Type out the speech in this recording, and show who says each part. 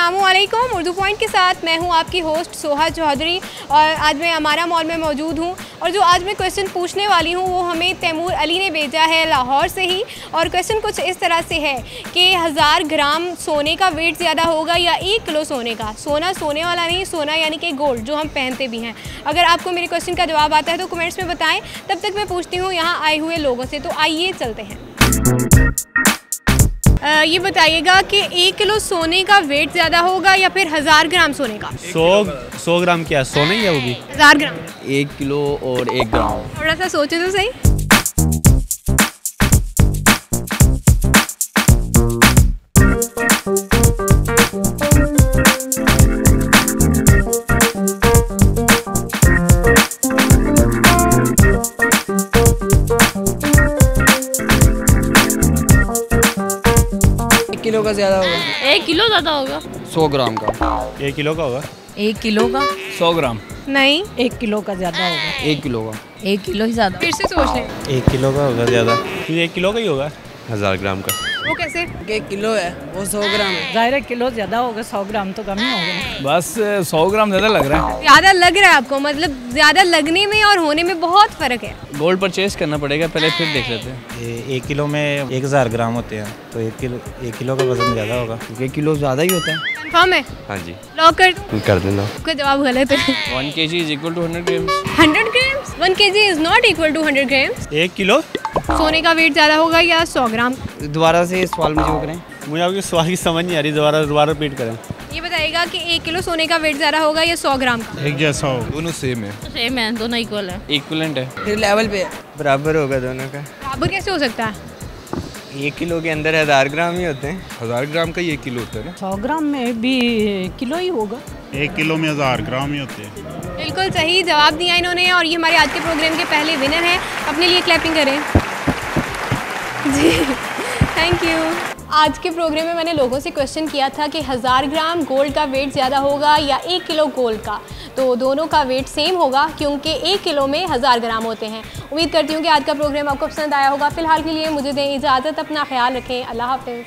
Speaker 1: अस्सलामुअलैकुम। उर्दू पॉइंट के साथ मैं हूं आपकी होस्ट सोहा चौधरी और आज मैं अमारा मॉल में मौजूद हूं और जो आज मैं क्वेश्चन पूछने वाली हूं वो हमें तैमूर अली ने भेजा है लाहौर से ही। और क्वेश्चन कुछ इस तरह से है कि 1000 ग्राम सोने का वेट ज़्यादा होगा या 1 किलो सोने का। सोना सोने वाला नहीं, सोना यानी कि गोल्ड जो हम पहनते भी हैं। अगर आपको मेरे क्वेश्चन का जवाब आता है तो कमेंट्स में बताएं। तब तक मैं पूछती हूँ यहाँ आए हुए लोगों से, तो आइए चलते हैं। ये बताइएगा कि 1 किलो सोने का वेट ज़्यादा होगा या फिर 1000 ग्राम सोने का?
Speaker 2: 100 ग्राम क्या सोना ही है वो भी?
Speaker 1: 1000 ग्राम।
Speaker 3: 1 किलो और 1 ग्राम।
Speaker 1: थोड़ा सा सोचे तो सही।
Speaker 3: किलो का ज़्यादा होगा।
Speaker 4: 1 किलो ज़्यादा होगा।
Speaker 3: 100 ग्राम का।
Speaker 2: 1 किलो का होगा।
Speaker 4: 1 किलो का
Speaker 3: 100 ग्राम।
Speaker 1: नहीं,
Speaker 4: 1 किलो का ज़्यादा होगा।
Speaker 3: 1 किलो का।
Speaker 4: 1 किलो ही ज़्यादा।
Speaker 1: फिर से सोच लें।
Speaker 2: 1 किलो का होगा ज़्यादा। फिर 1 किलो का ही होगा। 1000 ग्राम का।
Speaker 1: वो कैसे?
Speaker 3: 1 किलो है वो 100 ग्राम है।
Speaker 4: ज़ाहिर है किलो ज़्यादा होगा, 100 ग्राम तो कम ही होगा।
Speaker 3: बस 100 ग्राम ज़्यादा लग रहा है।
Speaker 1: ज़्यादा लग रहा है आपको? मतलब ज़्यादा लगने में और होने में बहुत फ़र्क है।
Speaker 3: गोल्ड परचेज करना पड़ेगा पहले, फिर देख लेते हैं।
Speaker 2: 1 किलो में 1000 ग्राम होते हैं तो 1 किलो का वजन ज़्यादा होगा।
Speaker 3: 1 किलो ज़्यादा ही होता है।
Speaker 1: कंफर्म है?
Speaker 3: हाँ जी।
Speaker 1: लॉक कर दूं?
Speaker 3: कर देना।
Speaker 1: आपका जवाब गलत है।
Speaker 3: 1 kg is equal to 100 grams.
Speaker 1: 100 grams? 1 kg is not equal to 100 grams.
Speaker 2: 1 kilo?
Speaker 1: सोने का वेट ज़्यादा होगा या 100 ग्राम?
Speaker 3: दोबारा से सवाल मुझे करें।
Speaker 2: मुझे आपके सवाल की समझ नहीं आ रही, दोबारा रिपीट करें।
Speaker 1: ये बताइएगा कि 1 किलो सोने का वेट ज़्यादा होगा या 100 ग्राम का?
Speaker 2: एक जैसा हो।
Speaker 3: दोनों सेम है।
Speaker 4: सेम है, दोनों इक्वल है।
Speaker 3: इक्वलेंट है। फिर लेवल पे बराबर होगा दोनों का।
Speaker 1: बराबर कैसे हो सकता है?
Speaker 3: 1 किलो के अंदर 1000 ग्राम ही होते हैं। 1000 ग्राम का 1 किलो होता है ना।
Speaker 4: 100 ग्राम में भी किलो ही होगा।
Speaker 5: 1 किलो में 1000 ग्राम ही होते हैं।
Speaker 1: बिल्कुल सही जवाब दिया इन्होंने और ये हमारे आज के प्रोग्राम के पहले विनर हैं। अपने लिए क्लैपिंग करें जी, थैंक यू। आज के प्रोग्राम में मैंने लोगों से क्वेश्चन किया था कि 1000 ग्राम गोल्ड का वेट ज़्यादा होगा या 1 किलो गोल्ड का। तो दोनों का वेट सेम होगा क्योंकि 1 किलो में 1000 ग्राम होते हैं। उम्मीद करती हूँ कि आज का प्रोग्राम आपको पसंद आया होगा। फ़िलहाल के लिए मुझे दें इजाज़त, अपना ख्याल रखें। अल्लाह हाफ़िज़।